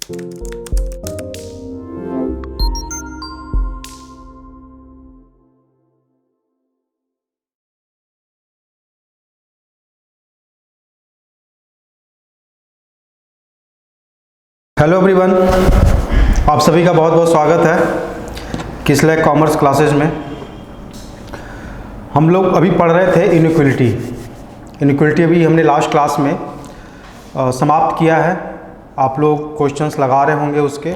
Hello everyone, आप सभी का बहुत बहुत स्वागत है किसलैक कॉमर्स क्लासेज में। हम लोग अभी पढ़ रहे थे इनइक्वलिटी अभी हमने लास्ट क्लास में समाप्त किया है। आप लोग क्वेश्चंस लगा रहे होंगे उसके,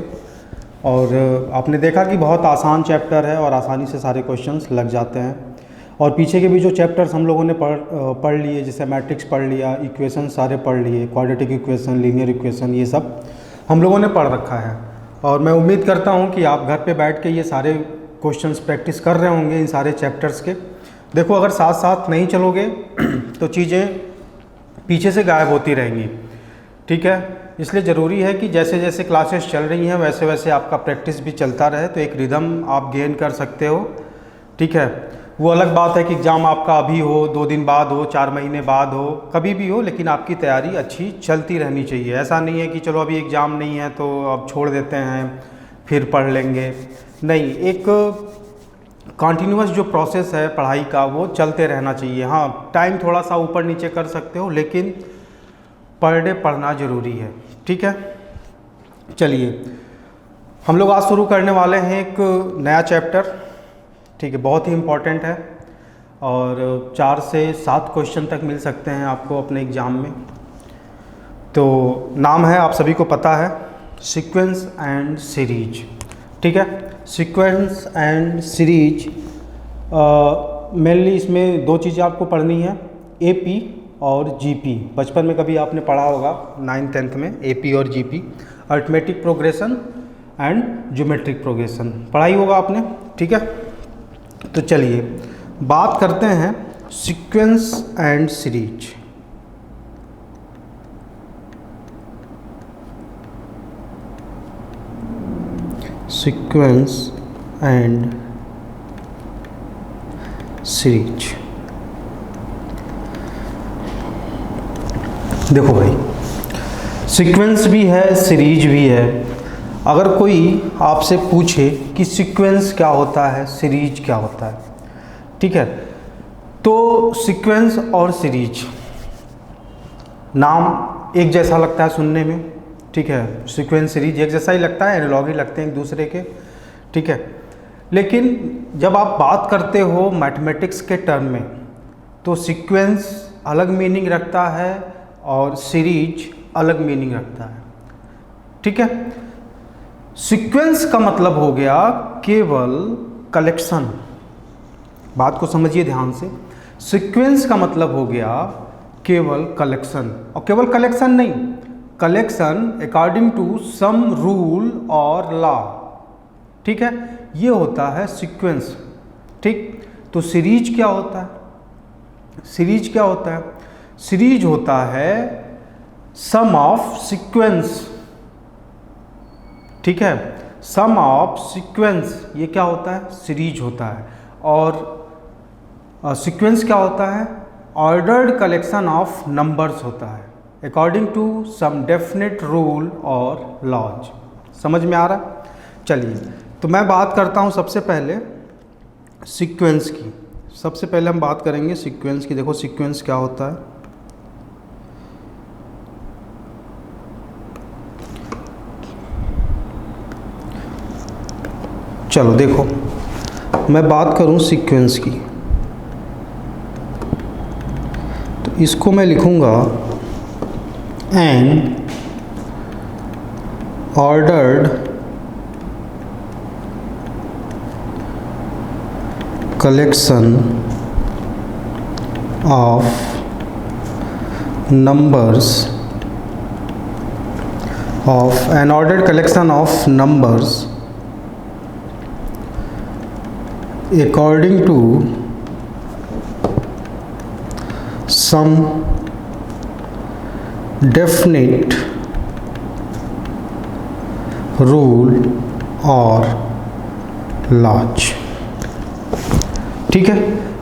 और आपने देखा कि बहुत आसान चैप्टर है और आसानी से सारे क्वेश्चंस लग जाते हैं। और पीछे के भी जो चैप्टर्स हम लोगों ने पढ़ लिए, जैसे मैट्रिक्स पढ़ लिया, इक्वेशन सारे पढ़ लिए, क्वाड्रेटिक इक्वेशन, लीनियर इक्वेशन, ये सब हम लोगों ने पढ़ रखा है। और मैं उम्मीद करता हूं कि आप घर पे बैठ के ये सारे क्वेश्चंस प्रैक्टिस कर रहे होंगे इन सारे चैप्टर्स के। देखो, अगर साथ साथ नहीं चलोगे तो चीज़ें पीछे से गायब होती रहेंगी, ठीक है। इसलिए ज़रूरी है कि जैसे जैसे क्लासेस चल रही हैं वैसे वैसे आपका प्रैक्टिस भी चलता रहे, तो एक रिदम आप गेन कर सकते हो, ठीक है। वो अलग बात है कि एग्ज़ाम आपका अभी हो, 2 दिन बाद हो, 4 महीने बाद हो, कभी भी हो, लेकिन आपकी तैयारी अच्छी चलती रहनी चाहिए। ऐसा नहीं है कि चलो अभी एग्ज़ाम नहीं है तो अब छोड़ देते हैं फिर पढ़ लेंगे, नहीं। एक कॉन्टीन्यूअस जो प्रोसेस है पढ़ाई का वो चलते रहना चाहिए। हाँ, टाइम थोड़ा सा ऊपर नीचे कर सकते हो, लेकिन पर डे पढ़ना ज़रूरी है, ठीक है। चलिए, हम लोग आज शुरू करने वाले हैं एक नया चैप्टर, ठीक है। बहुत ही इम्पॉर्टेंट है और 4 से 7 क्वेश्चन तक मिल सकते हैं आपको अपने एग्ज़ाम में। तो नाम है, आप सभी को पता है, सीक्वेंस एंड सीरीज, ठीक है। सीक्वेंस एंड सीरीज मेनली इसमें 2 चीज़ें आपको पढ़नी है, एपी और जीपी। बचपन में कभी आपने पढ़ा होगा 9th 10th में, एपी और GP, arithmetic progression and geometric progression पढ़ाई होगा आपने, ठीक है। तो चलिए बात करते हैं sequence and series. Sequence and series. देखो भाई, सीक्वेंस भी है, सीरीज भी है। अगर कोई आपसे पूछे कि सीक्वेंस क्या होता है, सीरीज क्या होता है, ठीक है, तो सीक्वेंस और सीरीज नाम एक जैसा लगता है सुनने में, ठीक है। सीक्वेंस सीरीज एक जैसा ही लगता है, एनालॉगी लगते हैं एक दूसरे के, ठीक है। लेकिन जब आप बात करते हो मैथमेटिक्स के टर्म में, तो सीक्वेंस अलग मीनिंग रखता है और सीरीज अलग मीनिंग रखता है, ठीक है। सीक्वेंस का मतलब हो गया केवल कलेक्शन, बात को समझिए ध्यान से। सीक्वेंस का मतलब हो गया केवल कलेक्शन, और केवल कलेक्शन नहीं, collection according to some rule और लॉ, ठीक है, ये होता है सीक्वेंस, ठीक। तो सीरीज क्या होता है? सीरीज क्या होता है? सीरीज होता है सम ऑफ सीक्वेंस, ठीक है। सम ऑफ सीक्वेंस, ये क्या होता है? सीरीज होता है। और सीक्वेंस क्या होता है? ऑर्डर्ड कलेक्शन ऑफ नंबर्स होता है according to some definite rule और लॉज। समझ में आ रहा? चलिए, तो मैं बात करता हूँ सबसे पहले सीक्वेंस की। सबसे पहले हम बात करेंगे सीक्वेंस की। देखो सीक्वेंस क्या होता है। चलो देखो, मैं बात करूं सीक्वेंस की, तो इसको मैं लिखूंगा N ordered collection of numbers of N ordered collection of numbers according to some definite rule or laws, ठीक है।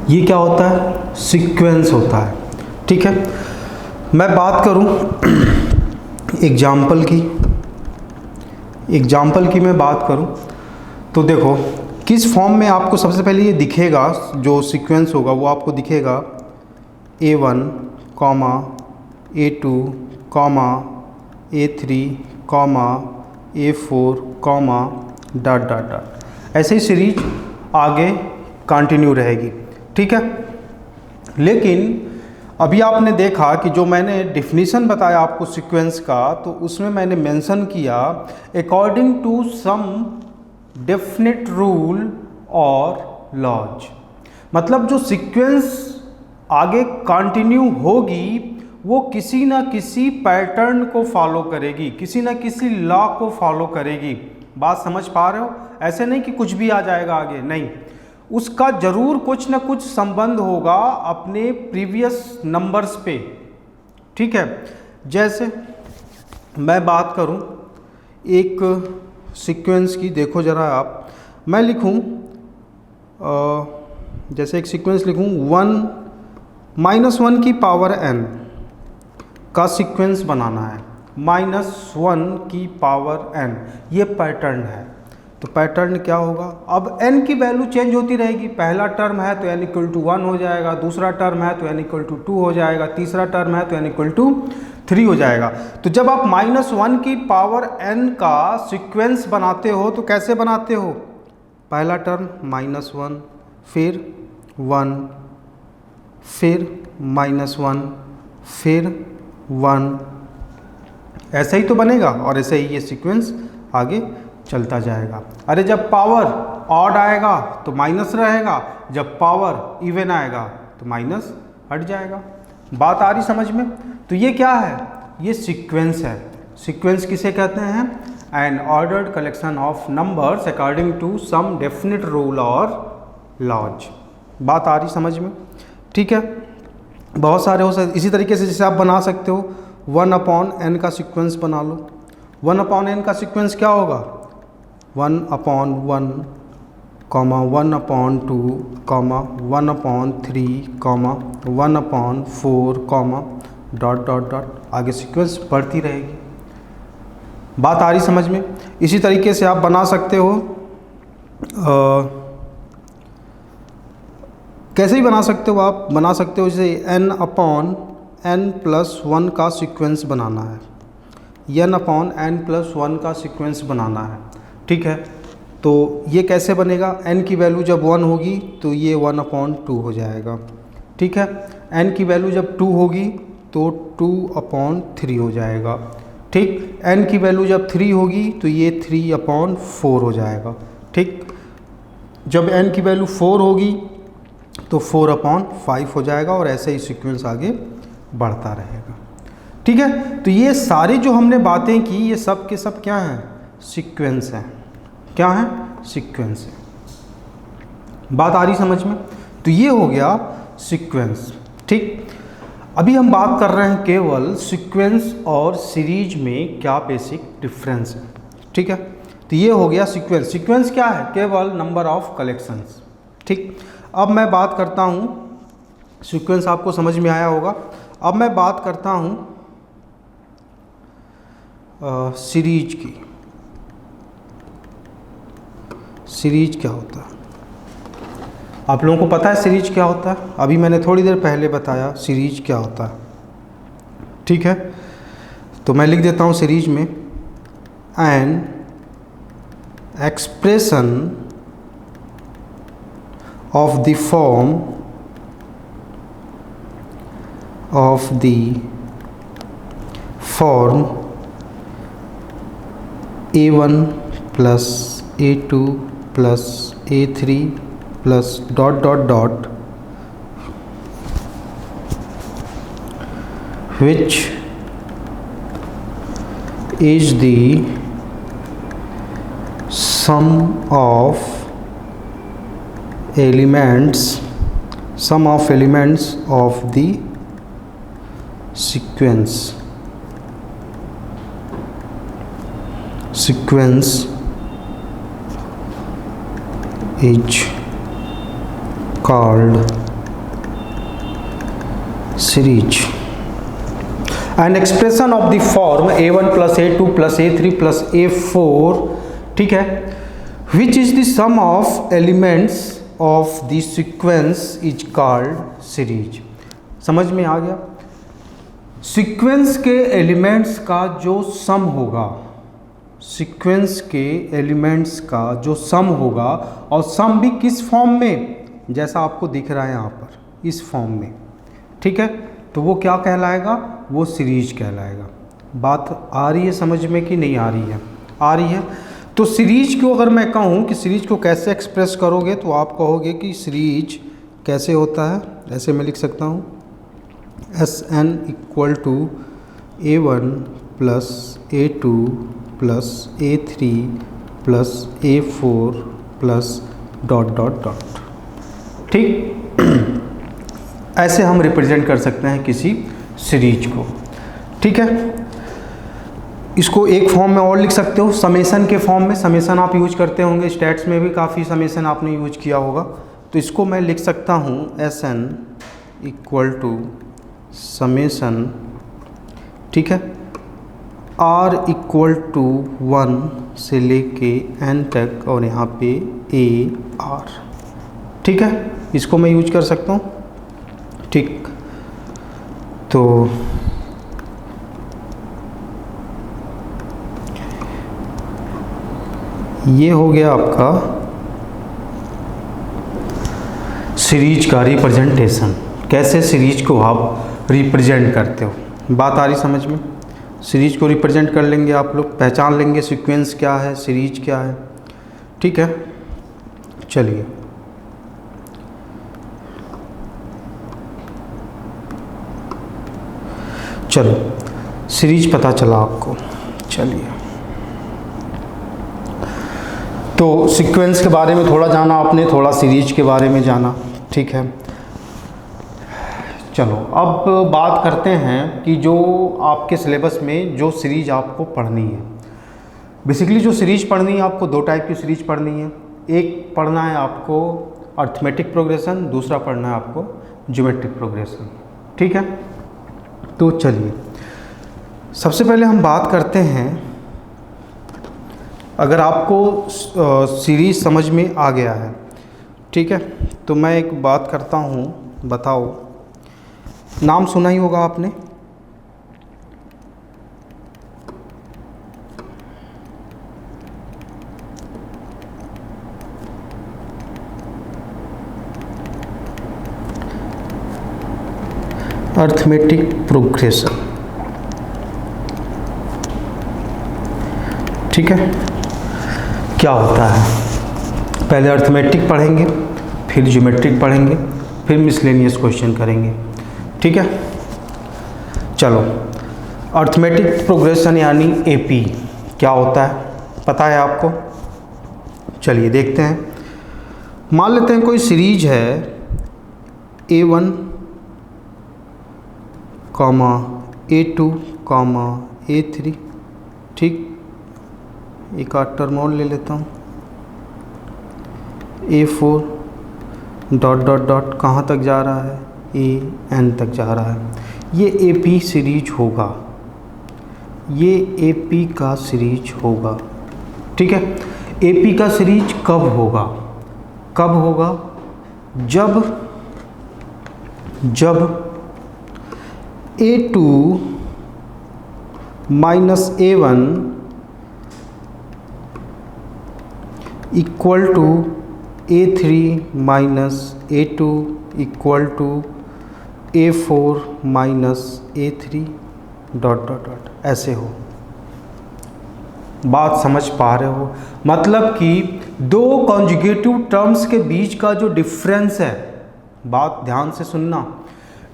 ये क्या होता है? सीक्वेंस होता है, ठीक है। मैं बात करूं एग्जाम्पल की, एग्जाम्पल की मैं बात करूं तो देखो किस फॉर्म में आपको सबसे पहले ये दिखेगा, जो सीक्वेंस होगा वो आपको दिखेगा A1, A2, A3, A4, dot dot dot, ऐसे ही सीरीज आगे कंटिन्यू रहेगी। ठीक है, लेकिन अभी आपने देखा कि जो मैंने डिफिनीशन बताया आपको सीक्वेंस का, तो उसमें मैंने मेंशन किया according to some definite rule और लॉज। मतलब जो सीक्वेंस आगे कंटिन्यू होगी वो किसी ना किसी पैटर्न को फॉलो करेगी, किसी ना किसी लॉ को फॉलो करेगी। बात समझ पा रहे हो? ऐसे नहीं कि कुछ भी आ जाएगा आगे, नहीं, उसका जरूर कुछ ना कुछ संबंध होगा अपने प्रीवियस नंबर्स पे। ठीक है, जैसे मैं बात करूं एक सीक्वेंस की, देखो ज़रा आप, मैं लिखूं जैसे एक सीक्वेंस लिखूं 1 की पावर n का सीक्वेंस बनाना है, -1 की पावर n, ये पैटर्न है। तो पैटर्न क्या होगा, अब n की वैल्यू चेंज होती रहेगी। पहला टर्म है तो n = 1 हो जाएगा, दूसरा टर्म है तो n = 2 हो जाएगा, तीसरा टर्म है तो n = 3 हो जाएगा। तो जब आप -1 की पावर n का सीक्वेंस बनाते हो तो कैसे बनाते हो, पहला टर्म -1, फिर 1, फिर -1, फिर 1, ऐसे ही तो बनेगा और ऐसे ही ये सीक्वेंस आगे चलता जाएगा। अरे जब पावर ऑड आएगा तो माइनस रहेगा, जब पावर इवन आएगा तो माइनस हट जाएगा। बात आ रही समझ में? तो ये क्या है, ये सीक्वेंस है। सीक्वेंस किसे कहते हैं, an ordered collection of numbers according to some definite rule और लॉज। बात आ रही समझ में? ठीक है, बहुत सारे हो सकते। इसी तरीके से जैसे आप बना सकते हो 1/n का सीक्वेंस बना लो। 1/n का सीक्वेंस क्या होगा, 1/1, 1/2, 1/3, 1/4, डॉट डॉट डॉट, आगे सीक्वेंस बढ़ती रहेगी। बात आ रही समझ में? इसी तरीके से आप बना सकते हो, कैसे ही बना सकते हो, आप बना सकते हो जैसे n/n+1 का सीक्वेंस बनाना है, n/n+1 का सीक्वेंस बनाना है। ठीक है, तो ये कैसे बनेगा, n की वैल्यू जब 1 होगी तो ये 1/2 हो जाएगा। ठीक है, n की वैल्यू जब 2 होगी तो 2/3 हो जाएगा। ठीक, n की वैल्यू जब 3 होगी तो ये 3/4 हो जाएगा। ठीक, जब n की वैल्यू 4 होगी तो 4/5 हो जाएगा और ऐसे ही सीक्वेंस आगे बढ़ता रहेगा। ठीक है, तो ये सारी जो हमने बातें की ये सब के सब क्या हैं, सीक्वेंस हैं। क्या है, सीक्वेंस है। बात आ रही समझ में? तो ये हो गया सीक्वेंस। ठीक, अभी हम बात कर रहे हैं केवल सीक्वेंस और सीरीज में क्या बेसिक डिफरेंस है। ठीक है, तो ये हो गया सीक्वेंस। सीक्वेंस क्या है, केवल नंबर ऑफ कलेक्शंस। ठीक, अब मैं बात करता हूँ, सीक्वेंस आपको समझ में आया होगा। अब मैं बात करता हूँ सीरीज की। सीरीज क्या होता है, आप लोगों को पता है सीरीज क्या होता है? अभी मैंने थोड़ी देर पहले बताया सीरीज क्या होता है। ठीक है, तो मैं लिख देता हूँ सीरीज में, an expression of the form A1 plus A2 plus A3 plus dot dot dot, which is the sum of elements of the sequence is called series। An expression of the form a1 plus a2 plus a3 plus a4, ठीक है, which is the sum of elements of the sequence is called series. समझ में आ गया? Sequence के elements का जो सम होगा, sequence के एलिमेंट्स का जो सम होगा, और सम भी किस फॉर्म में, जैसा आपको दिख रहा है यहाँ पर, इस फॉर्म में, ठीक है, तो वो क्या कहलाएगा? वो सीरीज कहलाएगा। बात आ रही है समझ में कि नहीं आ रही है? आ रही है। तो सीरीज को अगर मैं कहूँ कि सीरीज को कैसे एक्सप्रेस करोगे, तो आप कहोगे कि सीरीज कैसे होता है, ऐसे मैं लिख सकता हूँ Sn equal to a1 plus a2 plus a3 plus a4 plus dot dot dot, ठीक। ऐसे हम रिप्रेजेंट कर सकते हैं किसी सीरीज को, ठीक है। इसको एक फॉर्म में और लिख सकते हो, समेशन के फॉर्म में। समेशन आप यूज करते होंगे, स्टैट्स में भी काफ़ी समेशन आपने यूज किया होगा। तो इसको मैं लिख सकता हूँ Sn इक्वल टू समेशन, ठीक है, R इक्वल टू 1 से लेके n तक, और यहाँ पे AR, ठीक है, इसको मैं यूज कर सकता हूँ, ठीक। तो ये हो गया आपका सीरीज का रिप्रेजेंटेशन, कैसे सीरीज को आप रिप्रेजेंट करते हो। बात आ रही समझ में? सीरीज को रिप्रेजेंट कर लेंगे, आप लोग पहचान लेंगे सीक्वेंस क्या है, सीरीज क्या है, ठीक है। चलिए, चलो सीरीज पता चला आपको। चलिए, तो सीक्वेंस के बारे में थोड़ा जाना आपने, थोड़ा सीरीज के बारे में जाना, ठीक है। चलो अब बात करते हैं कि जो आपके सिलेबस में जो सीरीज आपको पढ़नी है। बेसिकली जो सीरीज पढ़नी है आपको, दो टाइप की सीरीज पढ़नी है। एक पढ़ना है आपको अर्थमेटिक प्रोग्रेशन, दूसरा पढ़ना है आपको ज्योमेट्रिक प्रोग्रेशन, ठीक है। तो चलिए, सबसे पहले हम बात करते हैं, अगर आपको सीरीज समझ में आ गया है, ठीक है, तो मैं एक बात करता हूँ, बताओ, नाम सुना ही होगा आपने, अर्थमेटिक प्रोग्रेशन, ठीक है। क्या होता है? पहले अर्थमेटिक पढ़ेंगे, फिर ज्योमेट्रिक पढ़ेंगे, फिर मिसलेनियस क्वेश्चन करेंगे, ठीक है। चलो, अर्थमेटिक प्रोग्रेशन यानी एपी क्या होता है, पता है आपको? चलिए देखते हैं। मान लेते हैं कोई सीरीज है A1 comma A2 comma A3, ठीक। एक आध टर्म और ले लेता हूँ, A4 डॉट डॉट डॉट कहाँ तक जा रहा है, AN तक जा रहा है। ये AP सीरीज होगा, ये AP का सीरीज होगा, ठीक है। AP का सीरीज कब होगा? कब होगा? जब A2 minus A1 equal to A3 minus A2 equal to A4 minus A3 dot dot dot, ऐसे हो। बात समझ पा रहे हो? मतलब कि दो कॉन्जुगेटिव टर्म्स के बीच का जो डिफरेंस है, बात ध्यान से सुनना,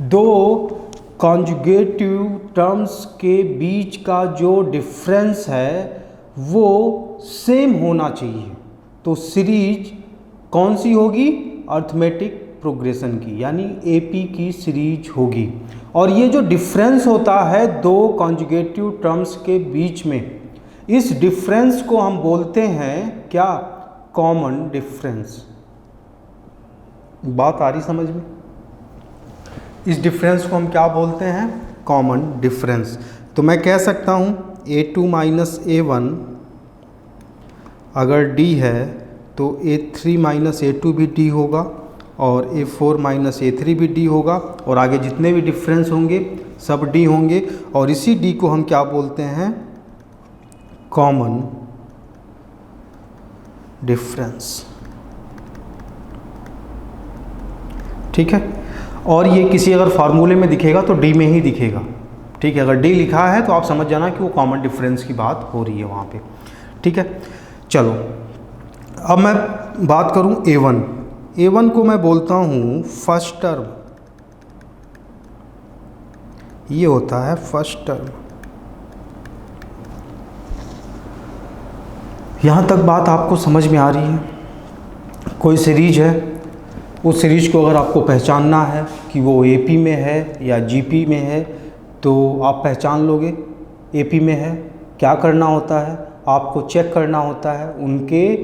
दो कॉन्जुगेटिव टर्म्स के बीच का जो डिफरेंस है वो सेम होना चाहिए। तो सीरीज कौन सी होगी? अर्थमेटिक प्रोग्रेशन की, यानी एपी की सीरीज होगी। और ये जो डिफरेंस होता है दो कॉन्जुगेटिव टर्म्स के बीच में, इस डिफरेंस को हम बोलते हैं क्या? Common difference. बात आ रही समझ में? इस डिफरेंस को हम क्या बोलते हैं? Common difference. तो मैं कह सकता हूँ A2 माइनस A1 अगर D है तो A3 माइनस A2 भी D होगा और A4 माइनस A3 भी D होगा, और आगे जितने भी डिफरेंस होंगे सब D होंगे, और इसी D को हम क्या बोलते हैं, कॉमन डिफरेंस। ठीक है, और ये किसी अगर फार्मूले में दिखेगा तो D में ही दिखेगा। ठीक है, अगर D लिखा है तो आप समझ जाना कि वो कॉमन डिफरेंस की बात हो रही है वहाँ पे। ठीक है, चलो अब मैं बात करूँ A1। A1 को मैं बोलता हूँ फर्स्ट टर्म, ये होता है फर्स्ट टर्म। यहाँ तक बात आपको समझ में आ रही है? कोई सीरीज है, उस सीरीज को अगर आपको पहचानना है कि वो AP में है या GP में है तो आप पहचान लोगे AP में है। क्या करना होता है, आपको चेक करना होता है उनके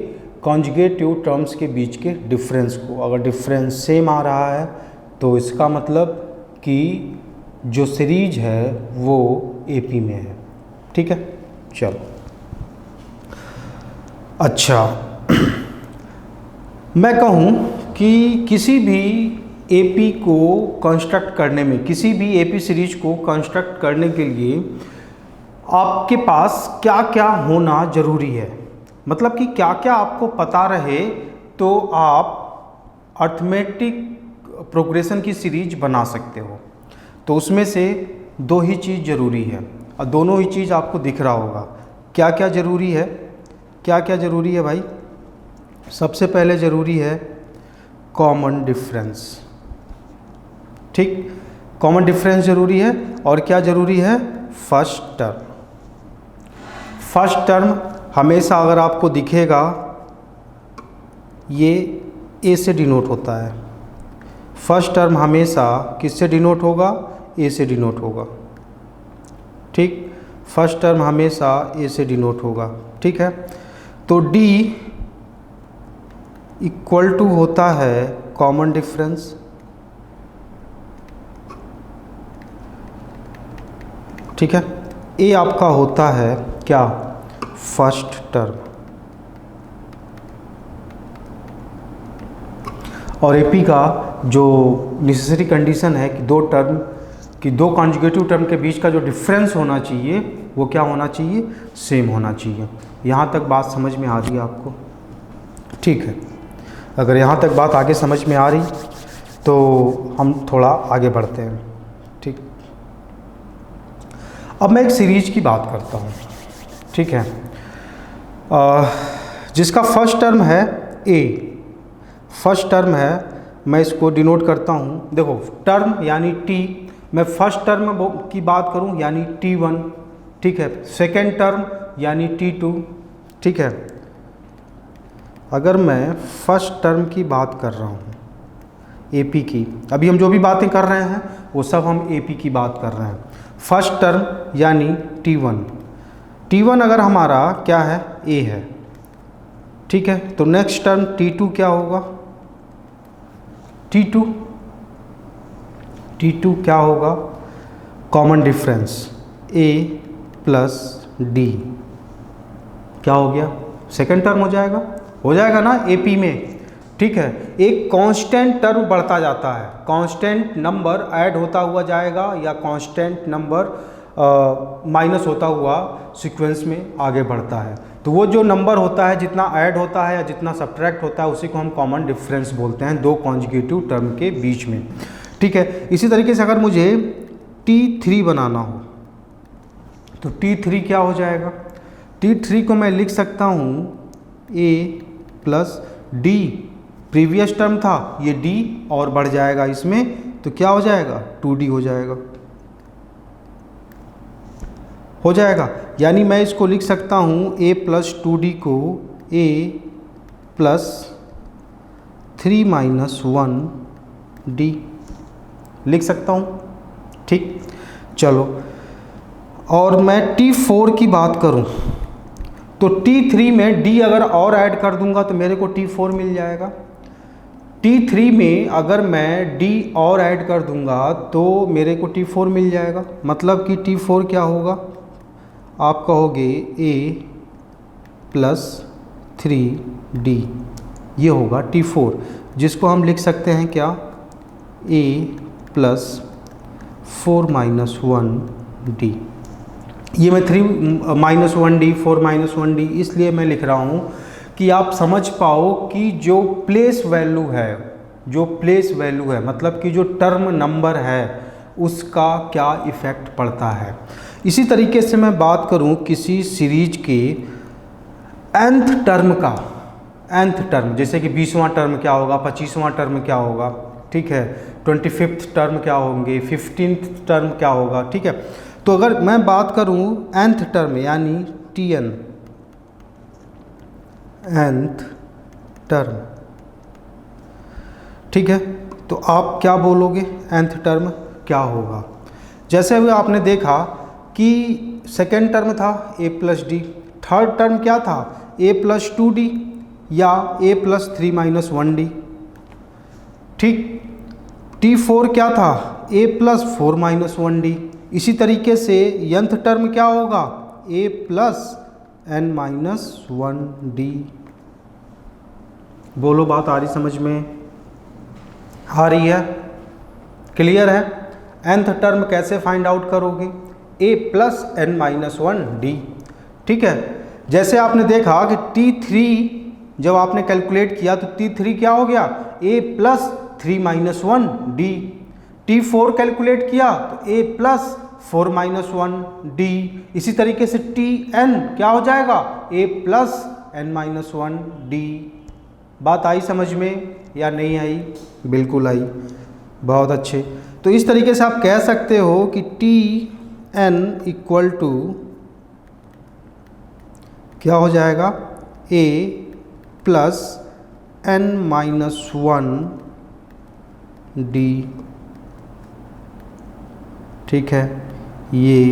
कॉन्जुगेटिव टर्म्स के बीच के डिफरेंस को। अगर डिफरेंस सेम आ रहा है तो इसका मतलब कि जो सीरीज है वो AP में है। ठीक है, चलो अच्छा मैं कहूँ कि किसी भी AP को कंस्ट्रक्ट करने में, किसी भी AP सीरीज को कंस्ट्रक्ट करने के लिए आपके पास क्या क्या होना ज़रूरी है, मतलब कि क्या क्या आपको पता रहे तो आप अर्थमेटिक प्रोग्रेशन की सीरीज बना सकते हो। तो उसमें से दो ही चीज़ ज़रूरी है, और दोनों ही चीज़ आपको दिख रहा होगा। क्या क्या ज़रूरी है, क्या क्या ज़रूरी है भाई? सबसे पहले ज़रूरी है कॉमन डिफरेंस। ठीक, कॉमन डिफरेंस ज़रूरी है, और क्या ज़रूरी है? First term. फर्स्ट टर्म हमेशा अगर आपको दिखेगा ये A से डिनोट होता है। फर्स्ट टर्म हमेशा किससे डिनोट होगा? A से डिनोट होगा। ठीक, फर्स्ट टर्म हमेशा A से डिनोट होगा। ठीक है, तो D इक्वल टू होता है कॉमन डिफरेंस। ठीक है, A आपका होता है क्या? First term. और AP का जो नेसेसरी कंडीशन है कि दो कॉन्जुगेटिव टर्म के बीच का जो डिफरेंस होना चाहिए वो क्या होना चाहिए? सेम होना चाहिए। यहाँ तक बात समझ में आ रही है आपको? ठीक है, अगर यहाँ तक बात आगे समझ में आ रही तो हम थोड़ा आगे बढ़ते हैं। ठीक, अब मैं एक सीरीज की बात करता हूँ। ठीक है, जिसका फर्स्ट टर्म है A, फर्स्ट टर्म है, मैं इसको डिनोट करता हूँ। देखो टर्म यानी T, मैं फर्स्ट टर्म की बात करूँ यानी T1। ठीक है, सेकेंड टर्म यानी T2। ठीक है, अगर मैं फर्स्ट टर्म की बात कर रहा हूँ AP की, अभी हम जो भी बातें कर रहे हैं वो सब हम AP की बात कर रहे हैं। फर्स्ट टर्म यानी T1। T1 अगर हमारा क्या है? A है। ठीक है, तो नेक्स्ट टर्म T2 क्या होगा? T2 क्या होगा? Common difference A plus D क्या हो गया? सेकेंड टर्म हो जाएगा ना AP में। ठीक है, एक कांस्टेंट टर्म बढ़ता जाता है, कांस्टेंट नंबर ऐड होता हुआ जाएगा या कांस्टेंट नंबर माइनस होता हुआ सीक्वेंस में आगे बढ़ता है। तो वो जो नंबर होता है, जितना ऐड होता है या जितना सब्ट्रैक्ट होता है, उसी को हम कॉमन डिफरेंस बोलते हैं दो कॉन्जुगेटिव टर्म के बीच में। ठीक है, इसी तरीके से अगर मुझे T3 बनाना हो तो T3 क्या हो जाएगा? T3 को मैं लिख सकता हूँ A plus D, previous term था ये D और बढ़ जाएगा इसमें, तो क्या हो जाएगा? 2D हो जाएगा। यानी मैं इसको लिख सकता हूँ A प्लस 2D को A प्लस 3 माइनस 1D लिख सकता हूँ। ठीक, चलो, और मैं T4 की बात करूँ तो T3 में D अगर और ऐड कर दूंगा तो मेरे को T4 मिल जाएगा। T3 में अगर मैं D और ऐड कर दूंगा तो मेरे को T4 मिल जाएगा। मतलब कि T4 क्या होगा, आप कहोगे A प्लस 3D, ये होगा T4, जिसको हम लिख सकते हैं क्या, A प्लस 4 माइनस 1D। ये मैं 3 माइनस 1D 4 माइनस 1D इसलिए मैं लिख रहा हूँ कि आप समझ पाओ कि जो प्लेस वैल्यू है, मतलब कि जो टर्म नंबर है उसका क्या इफ़ेक्ट पड़ता है। इसी तरीके से मैं बात करूं किसी सीरीज के nth टर्म का, nth टर्म जैसे कि 20वां टर्म क्या होगा, 25वां टर्म क्या होगा, ठीक है, 25th टर्म क्या होंगे, 15th टर्म क्या होगा, ठीक है। तो अगर मैं बात करूं nth टर्म यानी Tn, nth टर्म, ठीक है, तो आप क्या बोलोगे nth टर्म क्या होगा। जैसे अभी आपने देखा कि सेकेंड टर्म था a plus D, third term क्या था a प्लस 2d या a प्लस 3 माइनस 1d, ठीक। T4 क्या था a प्लस 4 माइनस 1d। इसी तरीके से nth टर्म क्या होगा a plus n minus 1d। बोलो, बात आ रही समझ में, आ रही है, क्लियर है। nth टर्म कैसे फाइंड आउट करोगे, a plus n minus 1d, ठीक है। जैसे आपने देखा कि T3 जब आपने कैलकुलेट किया तो T3 क्या हो गया a plus 3 minus 1d। T4 calculate किया तो a प्लस 4 माइनस 1d। इसी तरीके से Tn क्या हो जाएगा a plus n minus 1d। बात आई समझ में या नहीं आई, बिल्कुल आई, बहुत अच्छे। तो इस तरीके से आप कह सकते हो कि Tn इक्वल टू क्या हो जाएगा a plus n minus 1d, ठीक है। ये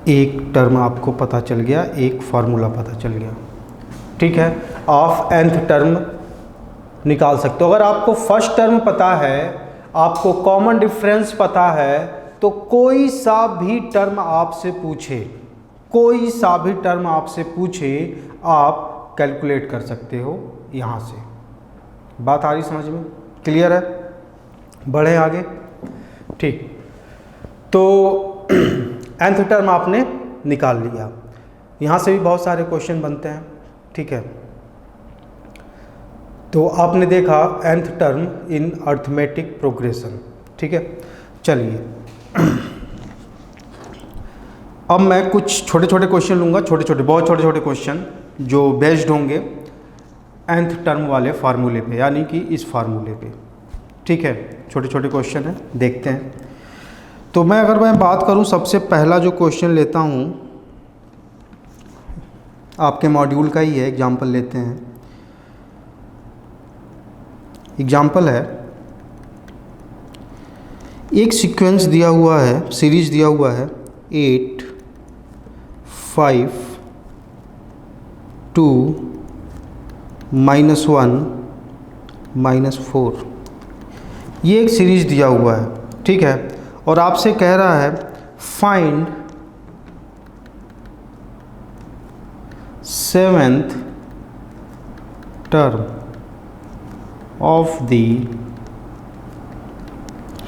एक टर्म आपको पता चल गया, एक फार्मूला पता चल गया, ठीक है। ऑफ nth टर्म निकाल सकते हो। अगर आपको फर्स्ट टर्म पता है, आपको कॉमन डिफरेंस पता है, तो कोई सा भी टर्म आपसे पूछे आप कैलकुलेट कर सकते हो यहाँ से। बात आ रही समझ में, क्लियर है। बढ़े आगे, ठीक। तो nth टर्म आपने निकाल लिया, यहाँ से भी बहुत सारे क्वेश्चन बनते हैं, ठीक है। तो आपने देखा nth term in arithmetic progression, ठीक है। चलिए अब मैं कुछ छोटे छोटे क्वेश्चन लूँगा, बहुत छोटे छोटे क्वेश्चन जो बेस्ड होंगे nth टर्म वाले फार्मूले पे, यानी कि इस फार्मूले पे, ठीक है। छोटे छोटे क्वेश्चन हैं, देखते हैं। तो अगर मैं बात करूं, सबसे पहला जो क्वेश्चन लेता हूं आपके मॉड्यूल का ही है, एग्जाम्पल लेते हैं। एग्जाम्पल है, एक सीक्वेंस दिया हुआ है, सीरीज दिया हुआ है 8 5 2 -1 -4, ये एक सीरीज दिया हुआ है, ठीक है। और आपसे कह रहा है find 7th term of the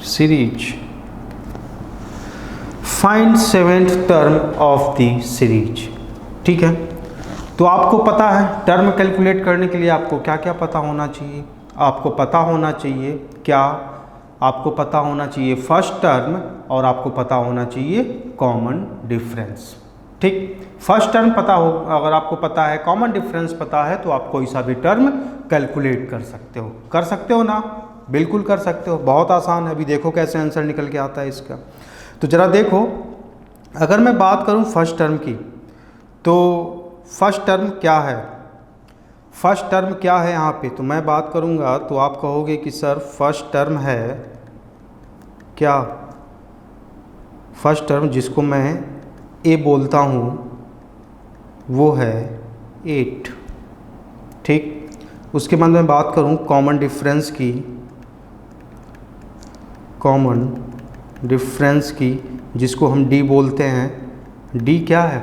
series, find 7th term of the series, ठीक है। तो आपको पता है टर्म कैलकुलेट करने के लिए आपको क्या क्या पता होना चाहिए। आपको पता होना चाहिए क्या, आपको पता होना चाहिए फर्स्ट टर्म और आपको पता होना चाहिए कॉमन डिफरेंस, ठीक। फर्स्ट टर्म पता हो, अगर आपको पता है, कॉमन डिफरेंस पता है, तो आप कोई सा भी टर्म कैलकुलेट कर सकते हो ना, बिल्कुल कर सकते हो, बहुत आसान है। अभी देखो कैसे आंसर निकल के आता है इसका। तो ज़रा देखो, अगर मैं बात करूं फर्स्ट टर्म की, तो फर्स्ट टर्म क्या है, फर्स्ट टर्म क्या है यहाँ पे, तो मैं बात करूँगा तो आप कहोगे कि सर फर्स्ट टर्म है क्या, फर्स्ट टर्म जिसको मैं ए बोलता हूँ वो है 8, ठीक। उसके बाद मैं बात करूं कॉमन डिफरेंस की, जिसको हम डी बोलते हैं। डी क्या है?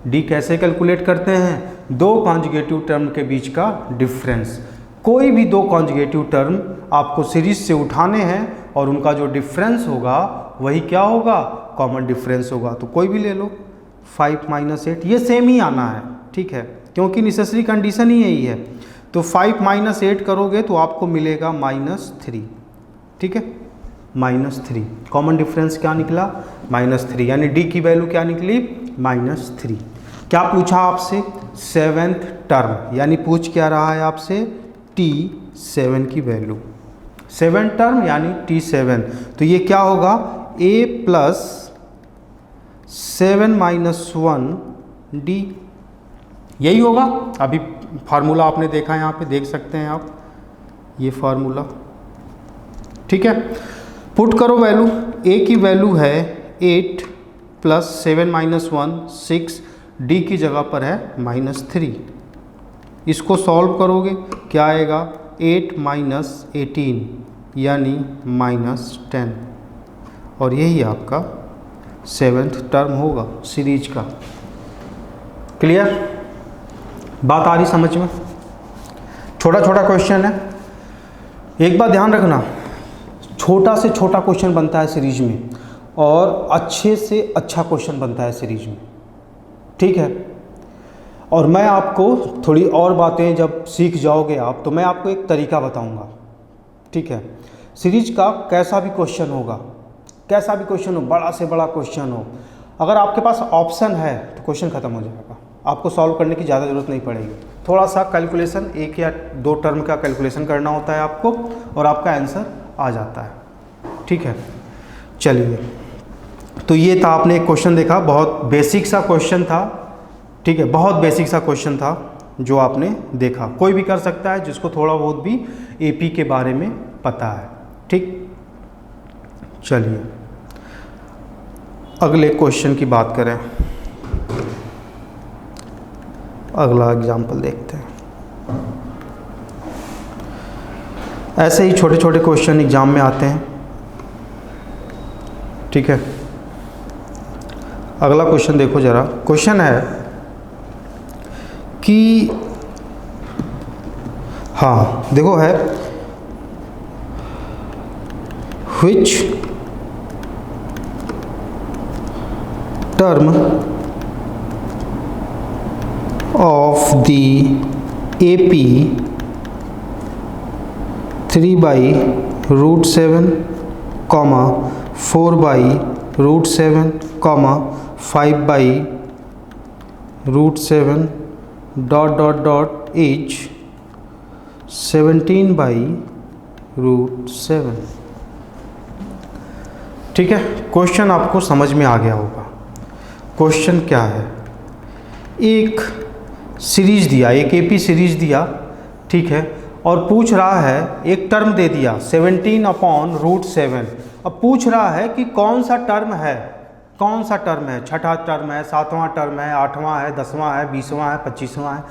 डी कैसे कैलकुलेट करते हैं? दो कॉन्जुगेटिव टर्म के बीच का डिफरेंस। कोई भी दो कॉन्जुगेटिव टर्म आपको सीरीज से उठाने हैं और उनका जो डिफरेंस होगा वही क्या होगा? कॉमन डिफरेंस होगा। तो कोई भी ले लो, 5 - 8, ये सेम ही आना है, ठीक है, क्योंकि नेसेसरी कंडीशन ही यही है। तो 5 - 8 करोगे तो आपको मिलेगा -3, ठीक है, -3। कॉमन डिफरेंस क्या निकला? -3, यानी डी की वैल्यू क्या निकली? -3। क्या पूछा आपसे? 7th टर्म, यानी पूछ क्या रहा है आपसे? T7 की वैल्यू। 7 टर्म यानी T7, तो ये क्या होगा? A + 7 - 1 D, यही होगा। अभी फार्मूला आपने देखा, यहाँ पे देख सकते हैं आप ये फार्मूला, ठीक है। पुट करो वैल्यू। A की वैल्यू है 8 + 7 - 1 6, D की जगह पर है -3। इसको सॉल्व करोगे क्या आएगा? 8 - 18 यानी -10, और यही आपका 7th टर्म होगा सीरीज का। क्लियर? बात आ रही समझ में? छोटा छोटा क्वेश्चन है। एक बात ध्यान रखना, छोटा से छोटा क्वेश्चन बनता है सीरीज में और अच्छे से अच्छा क्वेश्चन बनता है सीरीज में, ठीक है। और मैं आपको थोड़ी और बातें जब सीख जाओगे आप, तो मैं आपको एक तरीका बताऊंगा, ठीक है। सीरीज का कैसा भी क्वेश्चन होगा, कैसा भी क्वेश्चन हो, बड़ा से बड़ा क्वेश्चन हो, अगर आपके पास ऑप्शन है तो क्वेश्चन ख़त्म हो जाएगा, आपको सॉल्व करने की ज़्यादा ज़रूरत नहीं पड़ेगी। थोड़ा सा कैलकुलेशन, 1 या 2 टर्म का कैलकुलेशन करना होता है आपको और आपका आंसर आ जाता है, ठीक है। चलिए, तो ये था, आपने एक क्वेश्चन देखा, बहुत बेसिक सा क्वेश्चन था, ठीक है, बहुत बेसिक सा क्वेश्चन था जो आपने देखा। कोई भी कर सकता है जिसको थोड़ा बहुत भी एपी के बारे में पता है, ठीक। चलिए अगले क्वेश्चन की बात करें, अगला एग्जाम्पल देखते हैं। ऐसे ही छोटे छोटे क्वेश्चन एग्जाम में आते हैं, ठीक है। अगला क्वेश्चन देखो जरा। क्वेश्चन है कि, हाँ देखो है, which term of the AP 3/√7, 4/√7, 5/√7 ... is 17/√7, ठीक है। क्वेश्चन आपको समझ में आ गया होगा। क्वेश्चन क्या है? एक सीरीज दिया, एक एपी सीरीज दिया, ठीक है, और पूछ रहा है, एक टर्म दे दिया 17/√7। अब पूछ रहा है कि कौन सा टर्म है, कौन सा टर्म है, छठा टर्म है, 7वां टर्म है, 8वां है, 10वां है, 20वां है, 25वां है,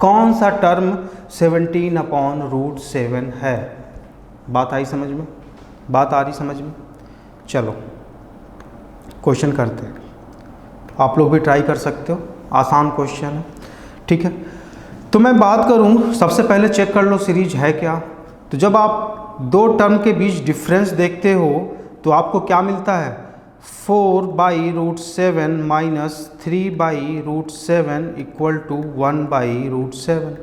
कौन सा टर्म 17/√7 है। बात आई समझ में? बात आ रही समझ में? चलो क्वेश्चन करते हैं, आप लोग भी ट्राई कर सकते हो, आसान क्वेश्चन है, ठीक है। तो मैं बात करूं, सबसे पहले चेक कर लो सीरीज है क्या। तो जब आप दो टर्म के बीच डिफरेंस देखते हो तो आपको क्या मिलता है? 4/√7 - 3/√7 = 1/√7,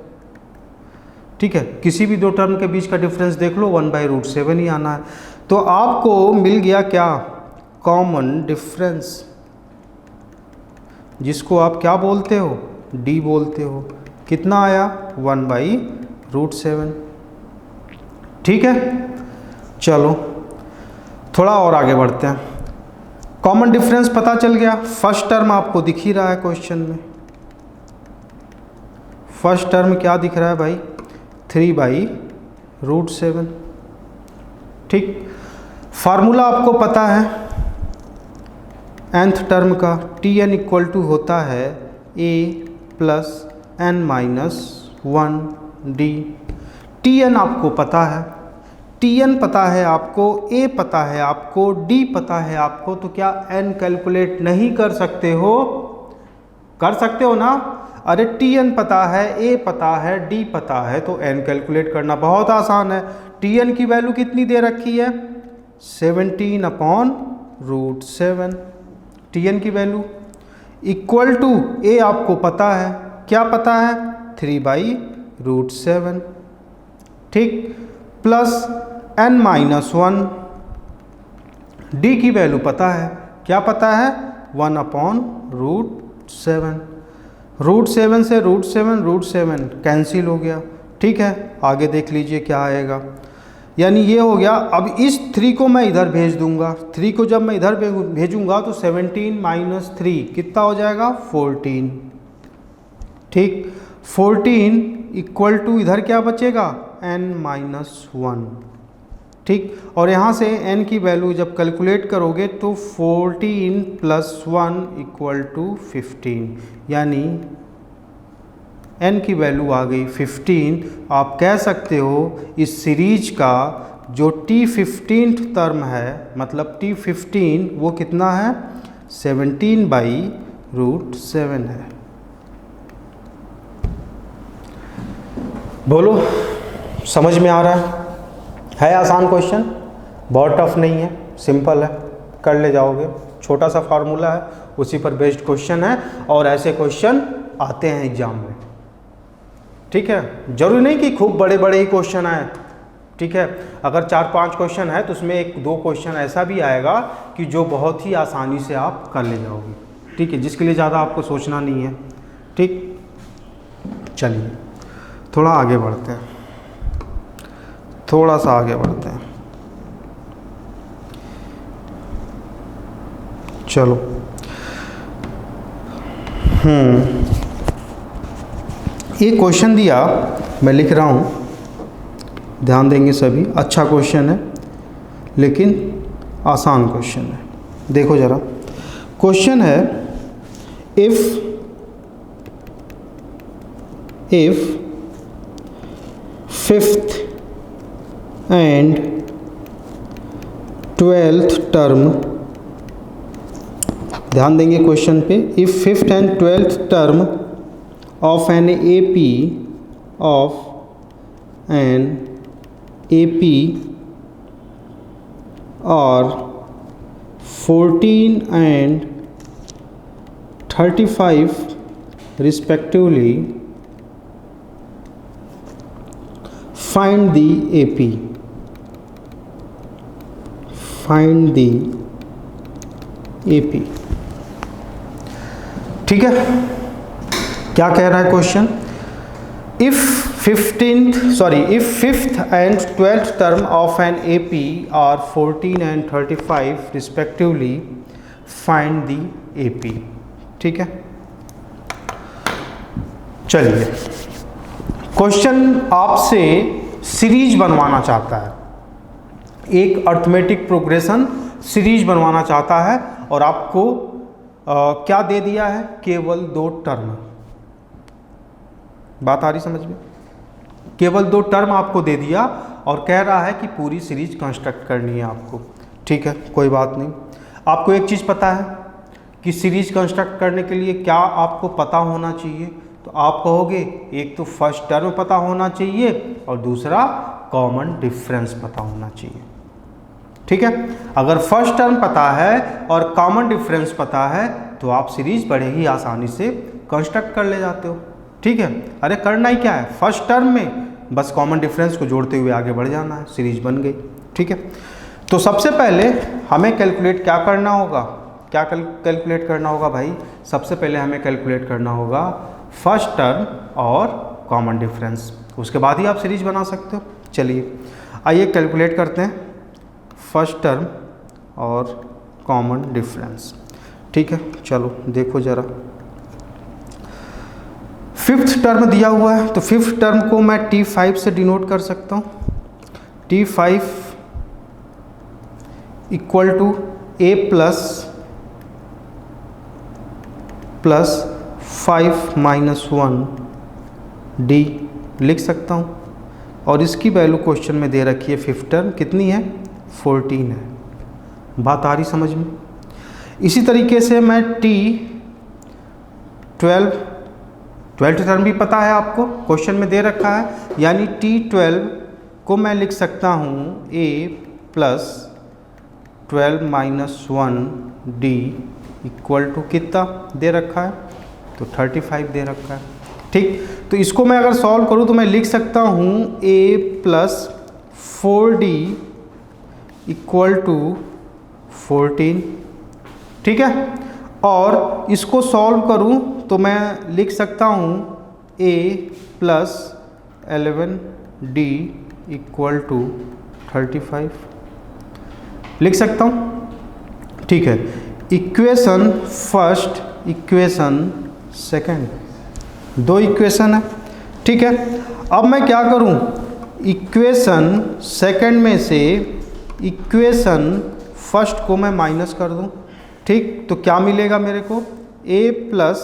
ठीक है। किसी भी दो टर्म के बीच का डिफरेंस देख लो, 1/√7 ही आना है। तो आपको मिल गया क्या? कॉमन डिफरेंस, जिसको आप क्या बोलते हो? डी बोलते हो। कितना आया? 1/√7, ठीक है। चलो थोड़ा और आगे बढ़ते हैं। कॉमन डिफरेंस पता चल गया। फर्स्ट टर्म आपको दिख ही रहा है क्वेश्चन में। फर्स्ट टर्म क्या दिख रहा है भाई? 3/√7, ठीक। फार्मूला आपको पता है nth टर्म का, Tn = होता है a + n - 1 d, T N आपको पता है, टी एन पता है आपको, ए पता है आपको, डी पता है आपको, तो क्या एन कैलकुलेट नहीं कर सकते हो? कर सकते हो ना। अरे टी एन पता है, ए पता है, डी पता है, तो एन कैलकुलेट करना बहुत आसान है। टी एन की वैल्यू कितनी दे रखी है? 17/√7 टी एन की वैल्यू इक्वल टू ए आपको पता है, क्या पता है? 3/√7, ठीक, प्लस n-1, डी की वैल्यू पता है, क्या पता है? 1/√7। √7 से √7 कैंसिल हो गया, ठीक है। आगे देख लीजिए क्या आएगा, यानी ये हो गया। अब इस 3 को मैं इधर भेज दूंगा, 3 को जब मैं इधर भेजूंगा तो 17 - 3 कितना हो जाएगा? 14, ठीक। 14 इक्वल टू इधर क्या बचेगा? n-1, ठीक। और यहाँ से n की वैल्यू जब कैलकुलेट करोगे तो 14 + 1 = 15, यानी n की वैल्यू आ गई 15। आप कह सकते हो इस सीरीज का जो T15 टर्म है, मतलब T15 वो कितना है? 17/√7 है। बोलो, समझ में आ रहा है आसान क्वेश्चन, बहुत टफ नहीं है, सिंपल है, कर ले जाओगे। छोटा सा फार्मूला है, उसी पर बेस्ड क्वेश्चन है, और ऐसे क्वेश्चन आते हैं एग्जाम में, ठीक है। जरूरी नहीं कि खूब बड़े बड़े ही क्वेश्चन आए, ठीक है। अगर 4-5 क्वेश्चन है तो उसमें 1-2 क्वेश्चन ऐसा भी आएगा कि जो बहुत ही आसानी से आप कर ले जाओगे, ठीक है, जिसके लिए ज़्यादा आपको सोचना नहीं है, ठीक। चलिए थोड़ा आगे बढ़ते हैं, थोड़ा सा आगे बढ़ते हैं। चलो, ये क्वेश्चन दिया, मैं लिख रहा हूँ, ध्यान देंगे सभी। अच्छा क्वेश्चन है लेकिन आसान क्वेश्चन है। देखो ज़रा, क्वेश्चन है if 5th and 12th term, ध्यान देंगे क्वेश्चन पे। If 5th and 12th term of an AP are 14 and 35 respectively, find the AP, find the AP, ठीक है। क्या कह रहा है question? If 5th and 12th term of an AP are 14 and 35 respectively, find the AP, ठीक है। चलिए, question आपसे सीरीज बनवाना चाहता है, एक अर्थमेटिक प्रोग्रेशन सीरीज बनवाना चाहता है, और आपको क्या दे दिया है? केवल 2 टर्म। बात आ रही समझ में? केवल 2 टर्म आपको दे दिया और कह रहा है कि पूरी सीरीज कंस्ट्रक्ट करनी है आपको, ठीक है, कोई बात नहीं। आपको एक चीज़ पता है कि सीरीज कंस्ट्रक्ट करने के लिए क्या आपको पता होना चाहिए, तो आप कहोगे एक तो फर्स्ट टर्म पता होना चाहिए और दूसरा कॉमन डिफरेंस पता होना चाहिए, ठीक है। अगर फर्स्ट टर्म पता है और कॉमन डिफरेंस पता है तो आप सीरीज बड़े ही आसानी से कंस्ट्रक्ट कर ले जाते हो, ठीक है। अरे करना ही क्या है, फर्स्ट टर्म में बस कॉमन डिफरेंस को जोड़ते हुए आगे बढ़ जाना है, सीरीज बन गई, ठीक है। तो सबसे पहले हमें कैलकुलेट क्या करना होगा? क्या कैलकुलेट करना होगा भाई? सबसे पहले हमें कैलकुलेट करना होगा फर्स्ट टर्म और कॉमन डिफरेंस, उसके बाद ही आप सीरीज बना सकते हो। चलिए आइए कैलकुलेट करते हैं फर्स्ट टर्म और कॉमन डिफरेंस, ठीक है। चलो देखो ज़रा, 5th टर्म दिया हुआ है तो 5th टर्म को मैं T5 से डिनोट कर सकता हूँ। T5 equal to A plus 5 - 1 D लिख सकता हूँ, और इसकी वैल्यू क्वेश्चन में दे रखी है फिफ्थ टर्म कितनी है 14 है। बात आ रही समझ में। इसी तरीके से मैं ट्वेल्थ टर्म भी पता है आपको, क्वेश्चन में दे रखा है, यानी T12 को मैं लिख सकता हूँ a plus 12 minus 1 d equal to कितना दे रखा है, तो 35 दे रखा है। ठीक, तो इसको मैं अगर सॉल्व करूँ तो मैं लिख सकता हूँ a plus 4d equal to 14। ठीक है, और इसको सॉल्व करूँ तो मैं लिख सकता हूँ a plus 11d equal to 35 लिख सकता हूँ। ठीक है, इक्वेशन फर्स्ट, इक्वेशन सेकंड, दो इक्वेशन है। ठीक है, अब मैं क्या करूँ, इक्वेशन सेकंड में से इक्वेशन फर्स्ट को मैं माइनस कर दूँ। ठीक, तो क्या मिलेगा मेरे को, a plus